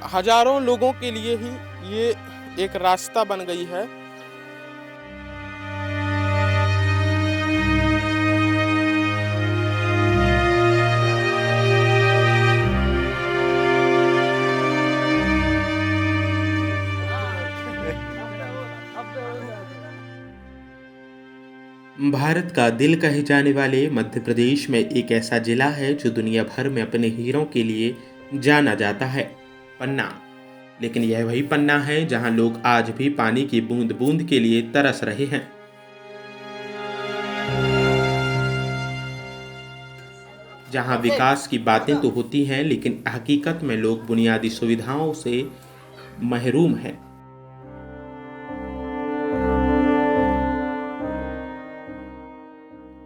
हजारों लोगों के लिए ही ये एक रास्ता बन गई है। भारत का दिल कहे जाने वाले मध्य प्रदेश में एक ऐसा जिला है जो दुनिया भर में अपने हीरों के लिए जाना जाता है, पन्ना। लेकिन यह वही पन्ना है जहां लोग आज भी पानी की बूंद बूंद के लिए तरस रहे हैं। जहां विकास की बातें तो होती हैं, लेकिन हकीकत में लोग बुनियादी सुविधाओं से महरूम हैं।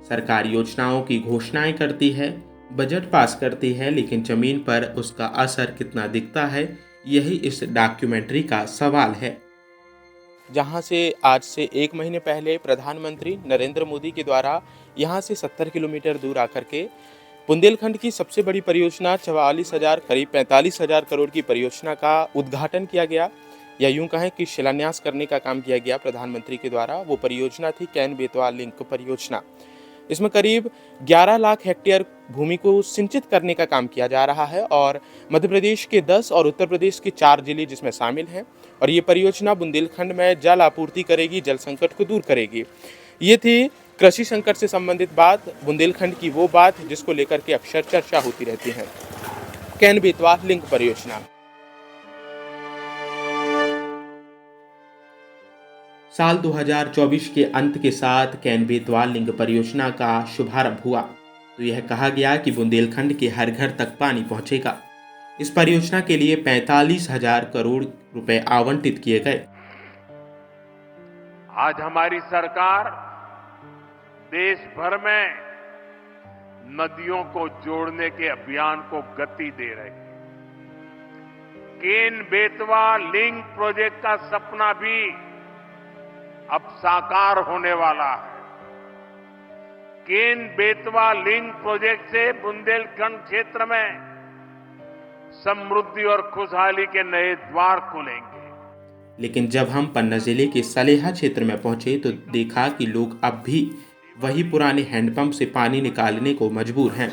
सरकार योजनाओं की घोषणाएं करती है, बजट पास करती है, लेकिन जमीन पर उसका असर कितना दिखता है, यही इस डॉक्यूमेंट्री का सवाल है। जहां से आज से 1 महीने पहले प्रधानमंत्री नरेंद्र मोदी के द्वारा यहां से 70 किलोमीटर दूर आकर के बुंदेलखंड की सबसे बड़ी परियोजना 44,000 करीब 45,000 करोड़ की परियोजना का उद्घाटन किया गया, या यूं कहें कि शिलान्यास करने का काम किया गया प्रधानमंत्री के द्वारा। वो परियोजना थी कैन बेतवा लिंक परियोजना। इसमें करीब 11 लाख हेक्टेयर भूमि को सिंचित करने का काम किया जा रहा है और मध्य प्रदेश के 10 और उत्तर प्रदेश के 4 जिले जिसमें शामिल हैं। और ये परियोजना बुंदेलखंड में जल आपूर्ति करेगी, जल संकट को दूर करेगी। ये थी कृषि संकट से संबंधित बात, बुंदेलखंड की वो बात जिसको लेकर के अक्सर चर्चा होती रहती है, कैन बेतवा लिंक परियोजना। साल 2024 के अंत के साथ कैन बेतवा लिंक परियोजना का शुभारंभ हुआ तो यह कहा गया कि बुंदेलखंड के हर घर तक पानी पहुंचेगा। इस परियोजना के लिए 45,000 करोड़ रुपए आवंटित किए गए। आज हमारी सरकार देश भर में नदियों को जोड़ने के अभियान को गति दे रही है। केन बेतवा लिंक प्रोजेक्ट का सपना भी अब साकार होने वाला है। केन बेतवा लिंक प्रोजेक्ट से बुंदेलखंड क्षेत्र में समृद्धि और खुशहाली के नए द्वार खुलेंगे। लेकिन जब हम पन्ना जिले के सलेहा क्षेत्र में पहुंचे तो देखा कि लोग अब भी वही पुराने हैंडपंप से पानी निकालने को मजबूर हैं।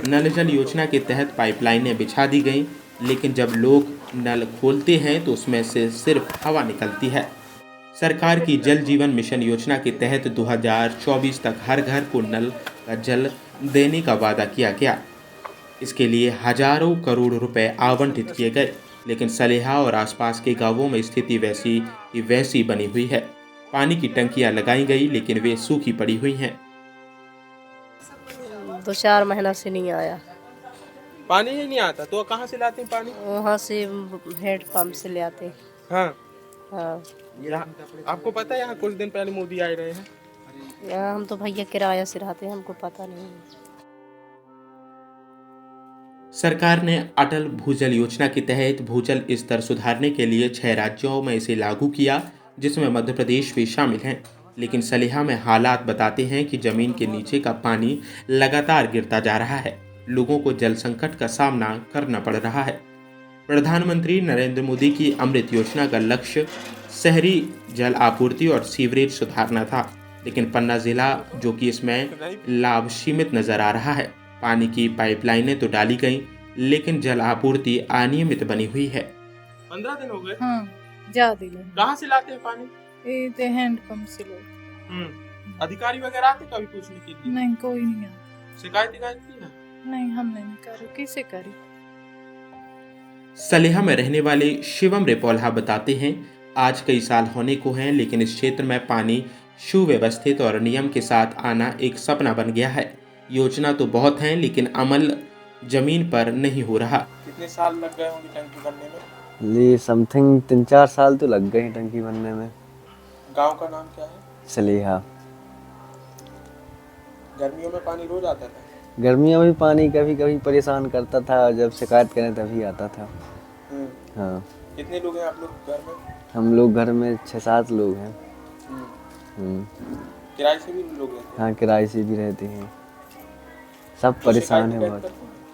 नल जल योजना के तहत पाइपलाइनें बिछा दी गईं, लेकिन जब लोग नल खोलते हैं तो उसमें से सिर्फ हवा निकलती है। सरकार की जल जीवन मिशन योजना के तहत 2024 तक हर घर को नल का जल देने का वादा किया गया। इसके लिए हजारों करोड़ रुपए आवंटित किए गए, लेकिन सलेहा और आसपास के गांवों में स्थिति वैसी की वैसी बनी हुई है। पानी की टंकियां लगाई गई, लेकिन वे सूखी पड़ी हुई हैं। 2-4 महीना से नहीं आया। पानी ही नहीं आता तो कहाँ से लाते हैं पानी? वहाँ से हेड पंप से ले आते हैं। हाँ, हाँ, आपको पता है यहाँ कुछ दिन पहले मोदी आए रहे हैं? यहाँ हम तो भैया किराया से रहते हैं, हमको पता नहीं है। सरकार ने अटल भूजल योजना के तहत भूजल स्तर सुधारने के लिए 6 राज्यों में इसे लागू किया, जिसमें मध्य प्रदेश भी शामिल हैं। लेकिन सलेहा में हालात बताते हैं कि जमीन के नीचे का पानी लगातार गिरता जा रहा है। लोगों को जल संकट का सामना करना पड़ रहा है। प्रधानमंत्री नरेंद्र मोदी की अमृत योजना का लक्ष्य शहरी जल आपूर्ति और सीवरेज सुधारना था, लेकिन पन्ना जिला जो कि इसमें लाभ सीमित नजर आ रहा है। पानी की पाइपलाइनें तो डाली गईं, लेकिन जल आपूर्ति अनियमित बनी हुई है। 15 दिन हो गए। हाँ, ज्यादा ही। कहाँ से लाते हैं पानी? ये हैंडपंप से लो। अधिकारी वगैरह आते कभी पूछने के लिए? नहीं, कोई नहीं आता। शिकायत की ना? नहीं, हमने नहीं करी। कैसे करी? सलेहा में रहने वाले शिवम रेपोल्हा बताते हैं, आज कई साल होने को हैं, लेकिन इस क्षेत्र में पानी सुव्यवस्थित और नियम के साथ आना एक सपना बन गया है। योजना तो बहुत हैं, लेकिन अमल जमीन पर नहीं हो रहा। कितने साल लग गए होंगे टंकी बनने में? ये समथिंग 3-4 साल तो लग गए हैं टंकी बनने में। गांव का नाम क्या है? सलेहा। गर्मियों में पानी रोज आता था? गर्मियों में पानी कभी कभी परेशान करता था, जब शिकायत करें तभी आता था। हाँ। कितने लोग हैं आप लोग घर में? हम लोग घर में 6-7 लोग हैं। किराए से भी लोग रहते हैं? हाँ, किराए से भी रहते हैं। सब परेशान है बहुत।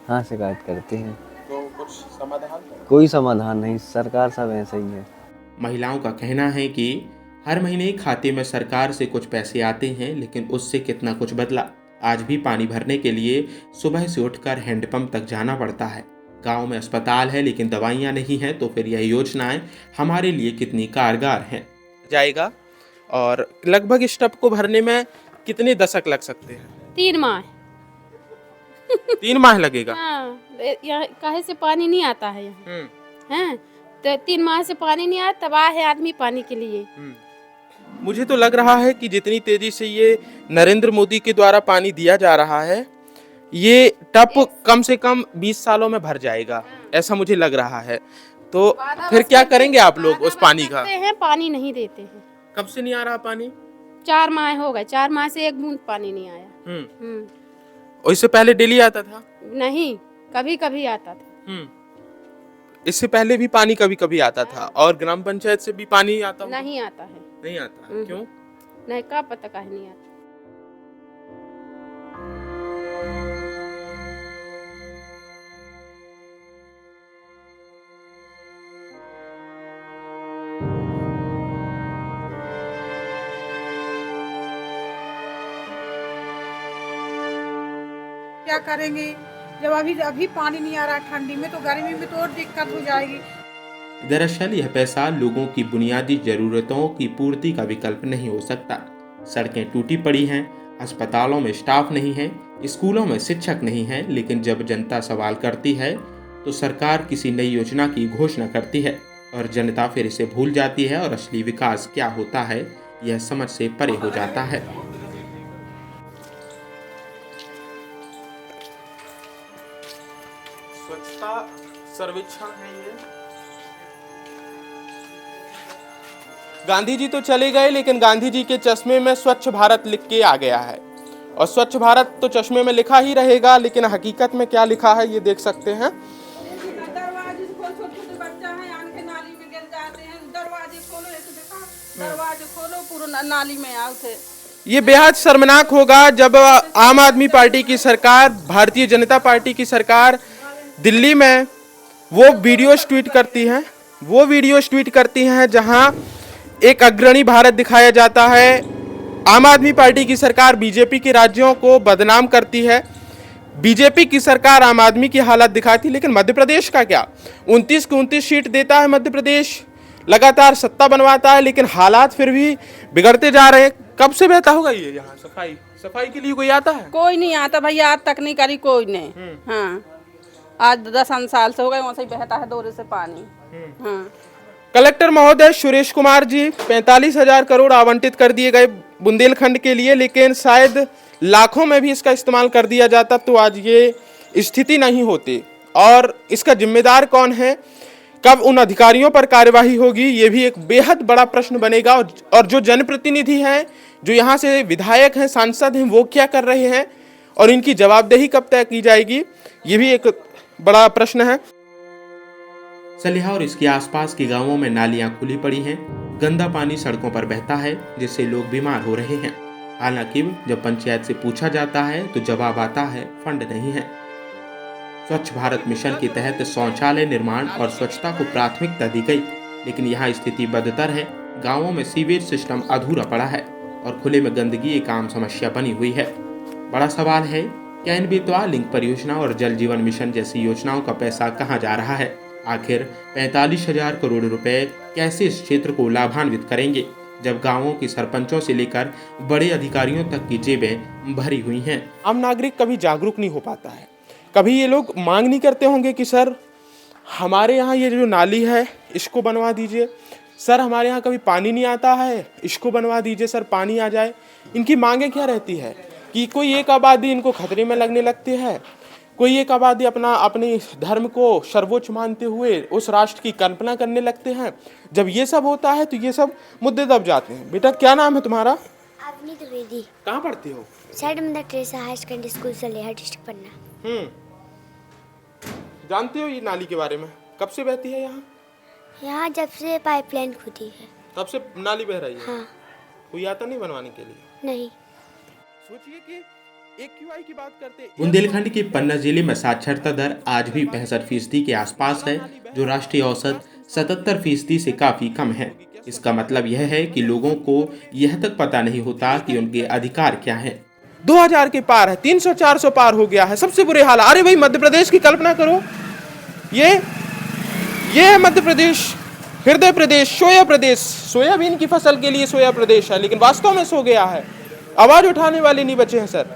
हाँ, शिकायत करते हैं। तो कुछ समाधान कोई समाधान नहीं, सरकार सब ऐसे ही है। महिलाओं का कहना है कि हर महीने खाते में सरकार से कुछ पैसे आते हैं, लेकिन उससे कितना कुछ बदला। आज भी पानी भरने के लिए सुबह से उठकर हैंडपंप तक जाना पड़ता है। गांव में अस्पताल है लेकिन दवाइयां नहीं हैं, तो फिर यह योजनाएं हमारे लिए कितनी कारगर हैं। जाएगा और लगभग इस टब को भरने में कितने दशक लग सकते हैं? 3 माह। 3 माह लगेगा। हाँ, यहाँ काहे से पानी नहीं आता है यहाँ, हैं? तो 3 माह से पानी नहीं आता, तबाह है आदमी पानी के लिए। मुझे तो लग रहा है कि जितनी तेजी से ये नरेंद्र मोदी के द्वारा पानी दिया जा रहा है, ये टब कम से कम 20 सालों में भर जाएगा, ऐसा मुझे लग रहा है। तो फिर क्या करेंगे आप लोग उस पानी का? पानी नहीं देते हैं। कब से नहीं आ रहा पानी? 4 माह हो गए, 4 माह से एक बूंद पानी नहीं आया। और इससे पहले डेली आता था? नहीं, कभी कभी आता था। इससे पहले भी पानी कभी कभी आता था, और ग्राम पंचायत से भी पानी आता? नहीं आता है। नहीं आता है, क्यों? नहीं, का पता काहे नहीं आता। क्या करेंगे जब अभी पानी नहीं आ रहा ठंडी में, तो गर्मी में तो और दिक्कत हो जाएगी। दरअसल यह पैसा लोगों की बुनियादी जरूरतों की पूर्ति का विकल्प नहीं हो सकता। सड़कें टूटी पड़ी हैं, अस्पतालों में स्टाफ नहीं है, स्कूलों में शिक्षक नहीं है, लेकिन जब जनता सवाल करती है तो सरकार किसी नई योजना की घोषणा करती है और जनता फिर इसे भूल जाती है और असली विकास क्या होता है यह समझ से परे हो जाता है। स्वच्छता सर्वेक्षण है ये। गांधी जी तो चले गए, लेकिन गांधी जी के चश्मे में स्वच्छ भारत लिख के आ गया है, और स्वच्छ भारत तो चश्मे में लिखा ही रहेगा, लेकिन हकीकत में क्या लिखा है ये देख सकते हैं। दरवाजे खोलो, छोटे बच्चा है आन के नाली में गिर जाते हैं, दरवाजे खोलो, ऐसे देखा, दरवाजे खोलो, पूरा नाली में आओ थे। ये बेहद शर्मनाक होगा जब आम आदमी पार्टी की सरकार, भारतीय जनता पार्टी की सरकार दिल्ली में वो वीडियोस ट्वीट करती हैं जहां एक अग्रणी भारत दिखाया जाता है। आम आदमी पार्टी की सरकार बीजेपी के राज्यों को बदनाम करती है, बीजेपी की सरकार आम आदमी की हालत दिखाती, लेकिन मध्य प्रदेश का क्या? 29 की 29 सीट देता है मध्य प्रदेश, लगातार सत्ता बनवाता है, लेकिन हालात फिर भी बिगड़ते जा रहे हैं। कब से बहता होगा ये यहाँ? सफाई के लिए कोई आता है? कोई नहीं आता भैया, आज तक नहीं करी कोई ने। हाँ, आज 10 साल से हो गए वहाँ से बहता है दौरे से पानी। हाँ। कलेक्टर महोदय सुरेश कुमार जी, 45,000 करोड़ आवंटित कर दिए गए बुंदेलखंड के लिए, लेकिन शायद लाखों में भी इसका इस्तेमाल कर दिया जाता तो आज ये स्थिति नहीं होती। और इसका जिम्मेदार कौन है? कब उन अधिकारियों पर कार्यवाही होगी, ये भी एक बेहद बड़ा प्रश्न बनेगा। और जो जनप्रतिनिधि हैं, जो यहाँ से विधायक हैं, सांसद हैं, वो क्या कर रहे हैं और इनकी जवाबदेही कब तय की जाएगी, ये भी एक बड़ा प्रश्न है। सलिहा और इसके आसपास के गांवों में नालियां खुली पड़ी हैं, गंदा पानी सड़कों पर बहता है जिससे लोग बीमार हो रहे हैं। हालांकि जब पंचायत से पूछा जाता है तो जवाब आता है फंड नहीं है। स्वच्छ भारत मिशन के तहत शौचालय निर्माण और स्वच्छता को प्राथमिकता दी गई, लेकिन यहाँ स्थिति बदतर है। गाँवों में सीवेज सिस्टम अधूरा पड़ा है और खुले में गंदगी एक आम समस्या बनी हुई है। बड़ा सवाल है, क्या इन बेतवा लिंक परियोजना और जल जीवन मिशन जैसी योजनाओं का पैसा कहाँ जा रहा है? आखिर 45,000 करोड़ रुपए कैसे इस क्षेत्र को लाभान्वित करेंगे, जब गांवों के सरपंचों से लेकर बड़े अधिकारियों तक की जेबें भरी हुई हैं? आम नागरिक कभी जागरूक नहीं हो पाता है। कभी ये लोग मांग नहीं करते होंगे कि सर हमारे यहाँ ये जो नाली है इसको बनवा दीजिए, सर हमारे यहाँ कभी पानी नहीं आता है इसको बनवा दीजिए, सर पानी आ जाए। इनकी मांगे क्या रहती है कि कोई एक आबादी इनको खतरे में लगने लगती है, कोई एक आबादी अपने धर्म को सर्वोच्च मानते हुए उस राष्ट्र की कल्पना करने लगते हैं। जब ये सब होता है तो ये सब मुद्दे दब जाते हैं। बेटा क्या नाम है तुम्हारा? अवनी द्विवेदी। कहाँ पढ़ती हो? Saint Mother Teresa high secondary school Saleha, district Panna. जानते हो ये नाली के बारे में? कब से बहती है यहाँ? यहाँ जब से पाइपलाइन खुदी है तब से नाली बह रही है। हाँ। कोई आता नहीं बनवाने के लिए? नहीं। सोचिए कि AQI की बात करते। बुंदेलखंड के पन्ना जिले में साक्षरता दर आज भी 65% के आसपास है, जो राष्ट्रीय औसत 77% से काफ़ी कम है। इसका मतलब यह है कि लोगों को यह तक पता नहीं होता कि उनके अधिकार क्या हैं। 2000 के पार है, 300-400 पार हो गया है, सबसे बुरे हाल। अरे भाई मध्य प्रदेश की कल्पना करो, ये है मध्य प्रदेश, हृदय प्रदेश, सोया प्रदेश, सोयाबीन की फसल के लिए सोया प्रदेश है, लेकिन वास्तव में सो गया है। आवाज उठाने वाले नहीं बचे हैं सर।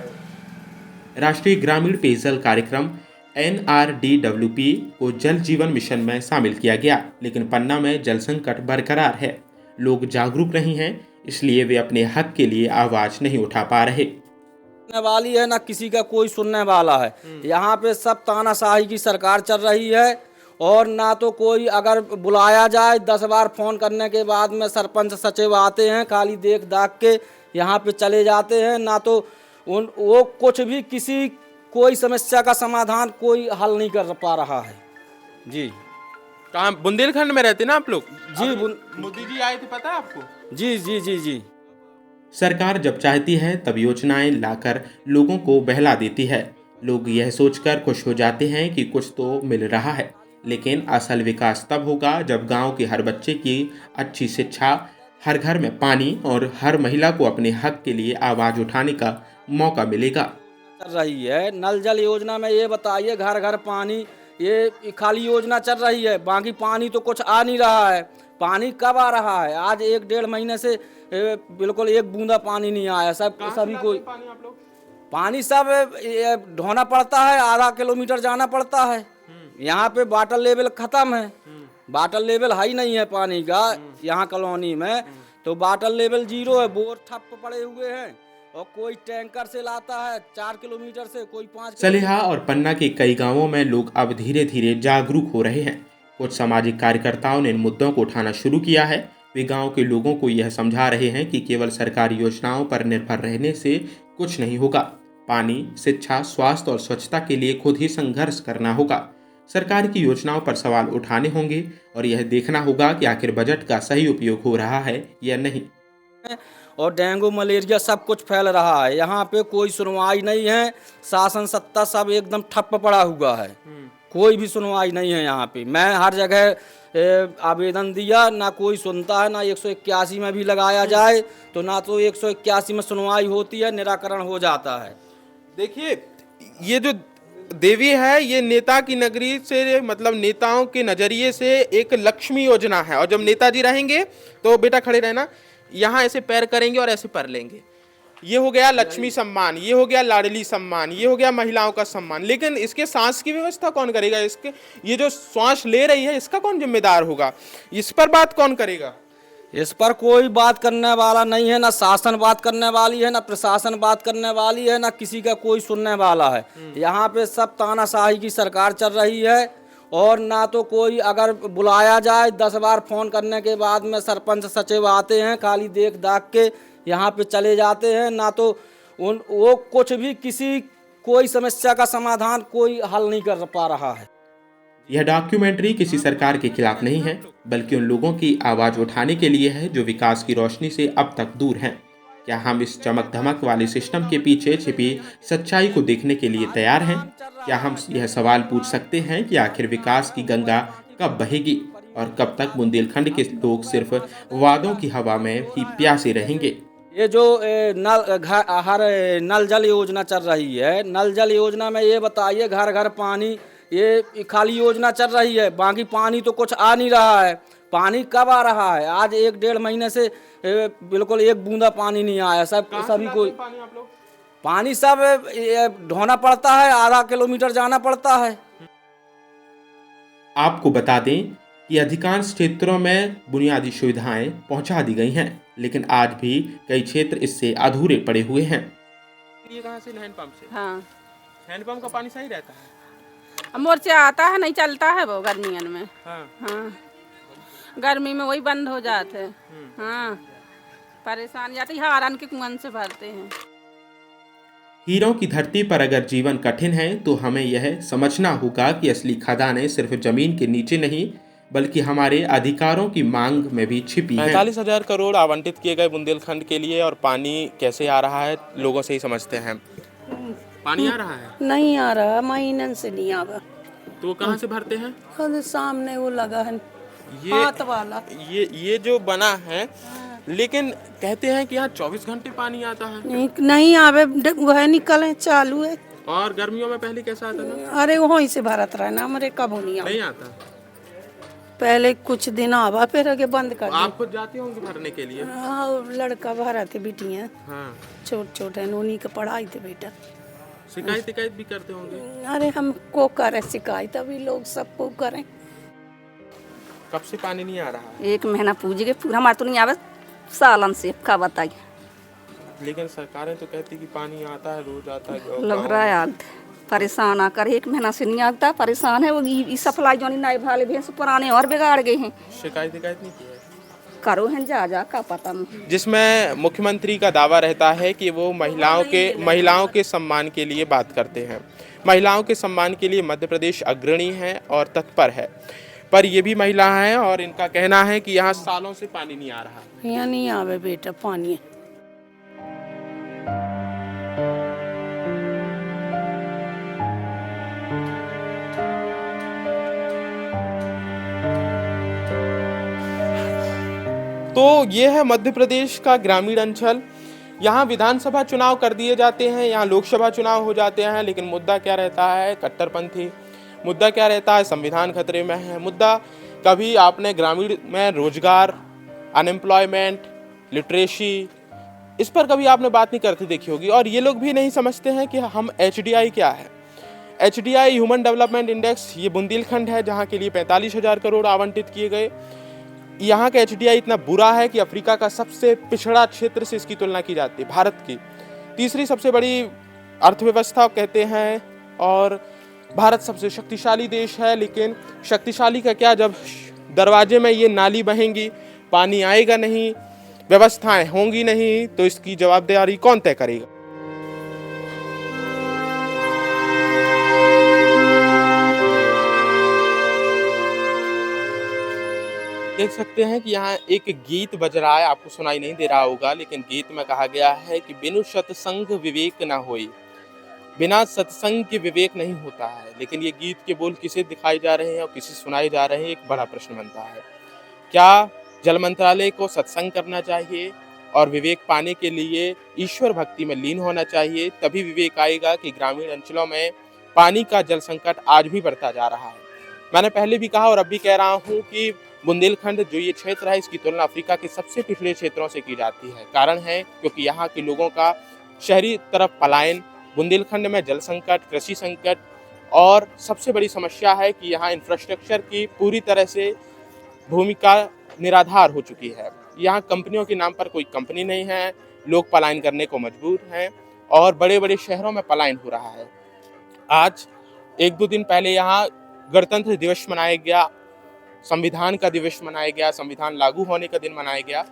राष्ट्रीय ग्रामीण पेयजल कार्यक्रम NRDWP को जल जीवन मिशन में शामिल किया गया, लेकिन पन्ना में जल संकट बरकरार है। लोग जागरूक नहीं हैं, इसलिए वे अपने हक के लिए आवाज नहीं उठा पा रहे। वाली है ना किसी का कोई सुनने वाला है। यहाँ पे सब तानाशाही की सरकार चल रही है और ना तो कोई अगर बुलाया जाए 10 बार फोन करने के बाद में सरपंच सचिव आते हैं, खाली देख दाख के यहाँ पे चले जाते हैं, ना तो वो कुछ भी किसी कोई समस्या का समाधान कोई हल नहीं कर पा रहा है जी। कहाँ बुंदेलखंड में रहते ना आप लोग? जी मोदी जी आए थे, पता है आपको? जी जी जी जी। सरकार जब चाहती है तब योजनाएं लाकर लोगों को बहला देती है। लोग यह सोचकर खुश हो जाते हैं कि कुछ तो मिल रहा है, लेकिन असल विकास तब होगा जब गांव के हर बच्चे की अच्छी शिक्षा, हर घर में पानी और हर महिला को अपने हक के लिए आवाज उठाने का मौका मिलेगा। चल रही है नल जल योजना में, ये बताइए घर घर पानी, ये खाली योजना चल रही है, बाकी पानी तो कुछ आ नहीं रहा है। पानी कब आ रहा है? आज 1-1.5 महीने से बिल्कुल एक बूंदा पानी नहीं आया। सभी कोई पानी सब ढोना पड़ता है, आधा किलोमीटर जाना पड़ता है। यहाँ पे वाटर लेवल खत्म है, वाटर लेवल हाई नहीं है पानी का यहाँ कॉलोनी में, तो वाटर लेवल 0 है। बोर ठप पड़े हुए हैं और कोई टैंकर से लाता है 4 किलोमीटर से, कोई 5। सलेहा और पन्ना के कई गांवों में लोग अब धीरे धीरे जागरूक हो रहे हैं। कुछ सामाजिक कार्यकर्ताओं ने इन मुद्दों को उठाना शुरू किया है। वे गांव के लोगों को यह समझा रहे हैं कि केवल सरकारी योजनाओं पर निर्भर रहने से कुछ नहीं होगा। पानी, शिक्षा, स्वास्थ्य और स्वच्छता के लिए खुद ही संघर्ष करना होगा। सरकार की योजनाओं पर सवाल उठाने होंगे और यह देखना होगा कि आखिर बजट का सही उपयोग हो रहा है या नहीं। और डेंगू मलेरिया सब कुछ फैल रहा है, यहाँ पे कोई सुनवाई नहीं है। शासन सत्ता सब एकदम ठप्प पड़ा हुआ है, कोई भी सुनवाई नहीं है यहाँ पे। मैं हर जगह आवेदन दिया, ना कोई सुनता है, ना 181 में भी लगाया जाए तो ना तो 181 में सुनवाई होती है, निराकरण हो जाता है। देखिए ये जो देवी है, ये नेता की नगरी से, मतलब नेताओं के नजरिए से एक लक्ष्मी योजना है। और जब नेताजी रहेंगे तो बेटा खड़े रहना, यहाँ ऐसे पैर करेंगे और ऐसे पर लेंगे। ये हो गया लक्ष्मी सम्मान, ये हो गया लाडली सम्मान, ये हो गया महिलाओं का सम्मान। लेकिन इसके सांस की व्यवस्था कौन करेगा? इसके ये जो श्वास ले रही है इसका कौन जिम्मेदार होगा? इस पर बात कौन करेगा? इस पर कोई बात करने वाला नहीं है, ना शासन बात करने वाली है, ना प्रशासन बात करने वाली है, ना किसी का कोई सुनने वाला है। यहाँ पे सब तानाशाही की सरकार चल रही है और ना तो कोई अगर बुलाया जाए 10 बार फोन करने के बाद में सरपंच सचिव आते हैं, खाली देख दाख के यहाँ पे चले जाते हैं, ना तो वो कुछ भी किसी कोई समस्या का समाधान कोई हल नहीं कर पा रहा है। यह डॉक्यूमेंट्री किसी सरकार के खिलाफ नहीं है, बल्कि उन लोगों की आवाज उठाने के लिए है जो विकास की रोशनी से अब तक दूर हैं। क्या हम इस चमक धमक वाले सिस्टम के पीछे छिपी सच्चाई को देखने के लिए तैयार हैं? क्या हम यह सवाल पूछ सकते हैं कि आखिर विकास की गंगा कब बहेगी और कब तक बुंदेलखंड के लोग सिर्फ वादों की हवा में ही प्यासे रहेंगे? ये जो नल जल योजना चल रही है, नल जल योजना में ये बताइए घर घर पानी, ये खाली योजना चल रही है, बाकी पानी तो कुछ आ नहीं रहा है। पानी कब आ रहा है? आज 1-1.5 महीने से बिल्कुल एक बूंदा पानी नहीं आया। सभी कोई पानी सब ढोना पड़ता है, आधा किलोमीटर जाना पड़ता है। आपको बता दें कि अधिकांश क्षेत्रों में बुनियादी सुविधाएं पहुंचा दी गई हैं, लेकिन आज भी कई क्षेत्र इससे अधूरे पड़े हुए हैं। ये कहाँ से? हैंडपंप से। हाँ, हैंडपंप का पानी सही रहता है? मोर्चा आता है, नहीं चलता है वो गर्मियों में। हाँ, गर्मी में वही बंद हो जाते हैं। हाँ, परेशान जाती है, हारन के कुआं से भरते हैं। हीरों की धरती पर अगर जीवन कठिन है तो हमें यह समझना होगा कि असली खदानें सिर्फ जमीन के नीचे नहीं बल्कि हमारे अधिकारों की मांग में भी छिपी है। 45,000 करोड़ आवंटित किए गए बुंदेलखंड के लिए, और पानी कैसे आ रहा है लोगों से ही समझते हैं। पानी आ रहा है? नहीं आ रहा, महीनन से नहीं आ रहा। तो वो कहाँ से भरते हैं? और सामने वो लगा है ये हाथ वाला। ये जो बना है, लेकिन कहते हैं कि यहाँ 24 घंटे पानी आता है। नहीं आवे, वह निकल है, चालू है। और गर्मियों में पहले कैसा आता था? अरे वहीं से भरत रहना, हमारे कब नहीं आता। पहले कुछ दिन आवा, फिर आगे बंद कर आप खुद जाते होंगे भरने के लिए? लड़का भरा थे बेटियाँ, हाँ। छोटे हैं, उन्हीं का पढ़ाई थे बेटा। शिकायत भी करते होंगे? अरे हमको करे शिकायत, अभी लोग सबको करें। कब से पानी नहीं आ रहा है? 1 महीना पूज गए, पूरा हमारे तो नहीं आवे सालन से, का बताइए। लेकिन सरकारें तो कहती कि पानी आता है, रोज आता है। लग रहा है आग परेशान आकर 1 महीना से नहीं आता, परेशान है। वो सप्लाई जो नए भाले भैंस पुराने और बिगाड़ गए हैं। शिकायत नहीं की है? करो हैं जा का पता नहीं। जिसमें मुख्यमंत्री का दावा रहता है कि वो महिलाओं के सम्मान के लिए बात करते हैं। महिलाओं के सम्मान के लिए मध्य प्रदेश अग्रणी है और तत्पर है, पर ये भी महिला हैं और इनका कहना है कि यहाँ सालों से पानी नहीं आ रहा। यहाँ नहीं आवे बेटा पानी। तो ये है मध्य प्रदेश का ग्रामीण अंचल। यहाँ विधानसभा चुनाव कर दिए जाते हैं, यहाँ लोकसभा चुनाव हो जाते हैं, लेकिन मुद्दा क्या रहता है? कट्टरपंथी। मुद्दा क्या रहता है? संविधान खतरे में है। मुद्दा कभी आपने ग्रामीण में रोजगार, अनएम्प्लॉयमेंट, लिटरेसी, इस पर कभी आपने बात नहीं करते देखी होगी। और ये लोग भी नहीं समझते हैं कि हम HDI क्या है। HDI ह्यूमन डेवलपमेंट इंडेक्स, ये बुंदेलखंड है जहाँ के लिए 45,000 करोड़ आवंटित किए गए। यहाँ का HDI इतना बुरा है कि अफ्रीका का सबसे पिछड़ा क्षेत्र से इसकी तुलना की जाती है। भारत की तीसरी सबसे बड़ी अर्थव्यवस्था कहते हैं और भारत सबसे शक्तिशाली देश है। लेकिन शक्तिशाली का क्या, जब दरवाजे में ये नाली बहेंगी, पानी आएगा नहीं, व्यवस्थाएं होंगी नहीं, तो इसकी जवाबदारी कौन तय करेगा? देख सकते हैं कि यहाँ एक गीत बज रहा है, आपको सुनाई नहीं दे रहा होगा, लेकिन गीत में कहा गया है कि बिनु सत्संग विवेक न होई, बिना सत्संग के विवेक नहीं होता है। लेकिन ये गीत के बोल किसे दिखाए जा रहे हैं और किसे सुनाए जा रहे हैं, एक बड़ा प्रश्न बनता है। क्या जल मंत्रालय को सत्संग करना चाहिए और विवेक पाने के लिए ईश्वर भक्ति में लीन होना चाहिए? तभी विवेक आएगा कि ग्रामीण अंचलों में पानी का जल संकट आज भी बढ़ता जा रहा है। मैंने पहले भी कहा और अब भी कह रहा हूँ कि बुंदेलखंड जो ये क्षेत्र है, इसकी तुलना अफ्रीका के सबसे पिछड़े क्षेत्रों से की जाती है। कारण है क्योंकि यहाँ के लोगों का शहरी तरफ पलायन, बुंदेलखंड में जल संकट, कृषि संकट, और सबसे बड़ी समस्या है कि यहाँ इंफ्रास्ट्रक्चर की पूरी तरह से भूमिका निराधार हो चुकी है। यहाँ कंपनियों के नाम पर कोई कंपनी नहीं है, लोग पलायन करने को मजबूर हैं और बड़े बड़े शहरों में पलायन हो रहा है। आज 1-2 दिन पहले यहाँ गणतंत्र दिवस मनाया गया, संविधान का दिवस मनाया गया, संविधान लागू होने का दिन मनाया गया।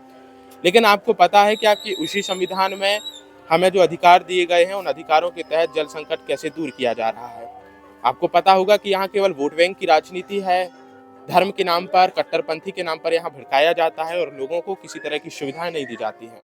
लेकिन आपको पता है क्या कि उसी संविधान में हमें जो अधिकार दिए गए हैं, उन अधिकारों के तहत जल संकट कैसे दूर किया जा रहा है? आपको पता होगा कि यहाँ केवल वोट बैंक की राजनीति है, धर्म के नाम पर, कट्टरपंथी के नाम पर यहाँ भड़काया जाता है और लोगों को किसी तरह की सुविधाएं नहीं दी जाती हैं।